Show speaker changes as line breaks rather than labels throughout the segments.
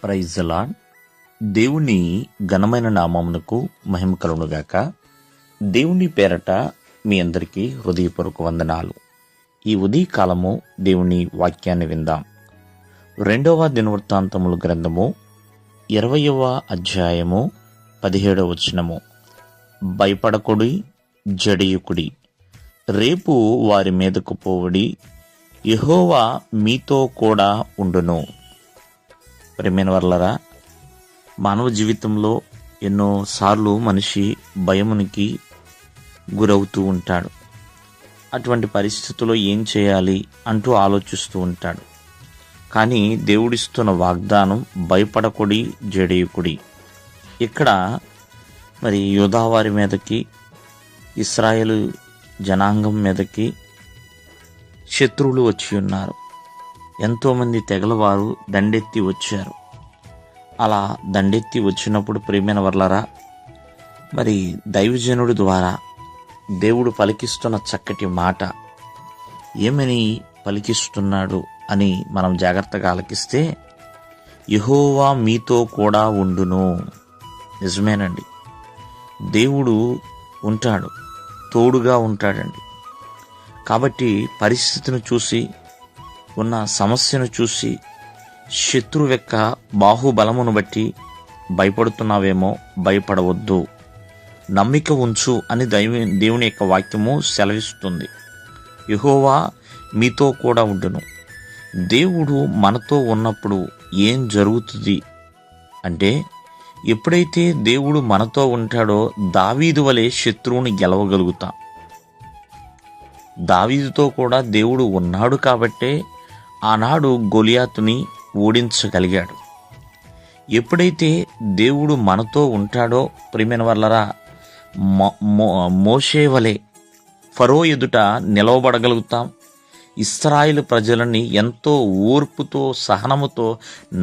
Praise the lord. దేవుని ఘనమైన నామమునకు మహిమ కలుగునుగాక. దేవుని పేరట మీ అందరికీ హృదయపూర్వక వందనాలు. ఈ ఉదయకాలము దేవుని వాక్యాన్ని విందాం. 2వ దినవృత్తాంతముల గ్రంథము 20వ అధ్యాయము 17వ వచనము. భయపడకుడి, జడియుకుడి, రేపు వారి మీదకు పోవుడి, యెహోవా మీతో కూడా ఉండును. ప్రియమైన వర్లరా, మానవ జీవితంలో ఎన్నోసార్లు మనిషి భయమునికి గురవుతూ ఉంటాడు. అటువంటి పరిస్థితుల్లో ఏం చేయాలి అంటూ ఆలోచిస్తూ ఉంటాడు. కానీ దేవుడిస్తున్న వాగ్దానం భయపడకుడి, జడియుకుడి. ఇక్కడ మరి యూదావారి మీదకి, ఇశ్రాయేలు జనాంగం మీదకి శత్రువులు వచ్చి ఉన్నారు. ఎంతోమంది తెగలవారు దండెత్తి వచ్చారు. అలా దండెత్తి వచ్చినప్పుడు ప్రియమైన వర్లరా, మరి దైవజనుడి ద్వారా దేవుడు పలికిస్తున్న చక్కటి మాట ఏమని పలికిస్తున్నాడు అని మనం జాగ్రత్తగా ఆలకిస్తే, యెహోవా మీతో కూడా ఉండును. నిజమేనండి, దేవుడు ఉంటాడు, తోడుగా ఉంటాడండి. కాబట్టి పరిస్థితిని చూసి, ఉన్న సమస్యను చూసి, శత్రువు యొక్క బాహుబలమును బట్టి భయపడుతున్నావేమో, భయపడవద్దు, నమ్మిక ఉంచు అని దేవుని యొక్క వాక్యము సెలవిస్తుంది. యెహోవా మీతో కూడా ఉండును. దేవుడు మనతో ఉన్నప్పుడు ఏం జరుగుతుంది అంటే, ఎప్పుడైతే దేవుడు మనతో ఉంటాడో దావీదు వలె శత్రువుని గెలవగలుగుతాం. దావీదుతో కూడా దేవుడు ఉన్నాడు కాబట్టే ఆనాడు గొలియాతుని ఓడించగలిగాడు. ఎప్పుడైతే దేవుడు మనతో ఉంటాడో ప్రియమైన వర్లరా, మోషే వలె ఫరో ఎదుట నిలవబడగలుగుతాం. ఇశ్రాయేలు ప్రజలని ఎంతో ఓర్పుతో, సహనముతో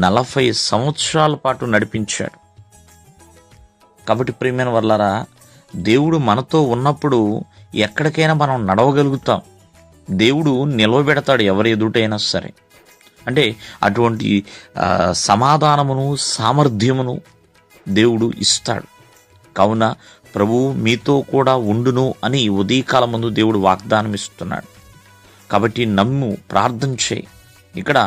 40 సంవత్సరాల పాటు నడిపించాడు. కాబట్టి ప్రియమైన వర్లరా, దేవుడు మనతో ఉన్నప్పుడు ఎక్కడికైనా మనం నడవగలుగుతాం. దేవుడు నిలవబెడతాడు ఎవరి ఎదుటైనా సరే. అంటే అటువంటి సమాధానమును, సామర్థ్యమును దేవుడు ఇస్తాడు. కావున ప్రభువు మీతో కూడా ఉండును అని ఉదయకాలం ముందు దేవుడు వాగ్దానం ఇస్తున్నాడు. కాబట్టి నమ్ము, ప్రార్థన చేయి. ఇక్కడ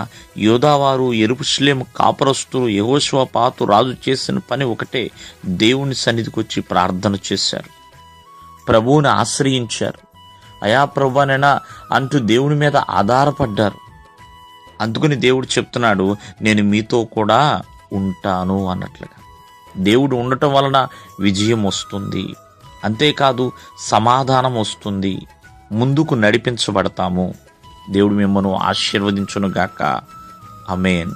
యోధావారు, యెరూషలేము కాపురస్తులు, యెహోషాపాతు రాజు చేసిన పని ఒకటే, దేవుని సన్నిధికి వచ్చి ప్రార్థన చేశారు, ప్రభువుని ఆశ్రయించారు. అయా ప్రభువనేనా అంటూ దేవుని మీద ఆధారపడ్డారు. అందుకని దేవుడు చెప్తున్నాడు, నేను మీతో కూడా ఉంటాను అన్నట్లుగా. దేవుడు ఉండటం వలన విజయం వస్తుంది, అంతేకాదు సమాధానం వస్తుంది, ముందుకు నడిపించబడతాము. దేవుడు మిమ్మల్ని ఆశీర్వదించునుగాక. ఆమేన్.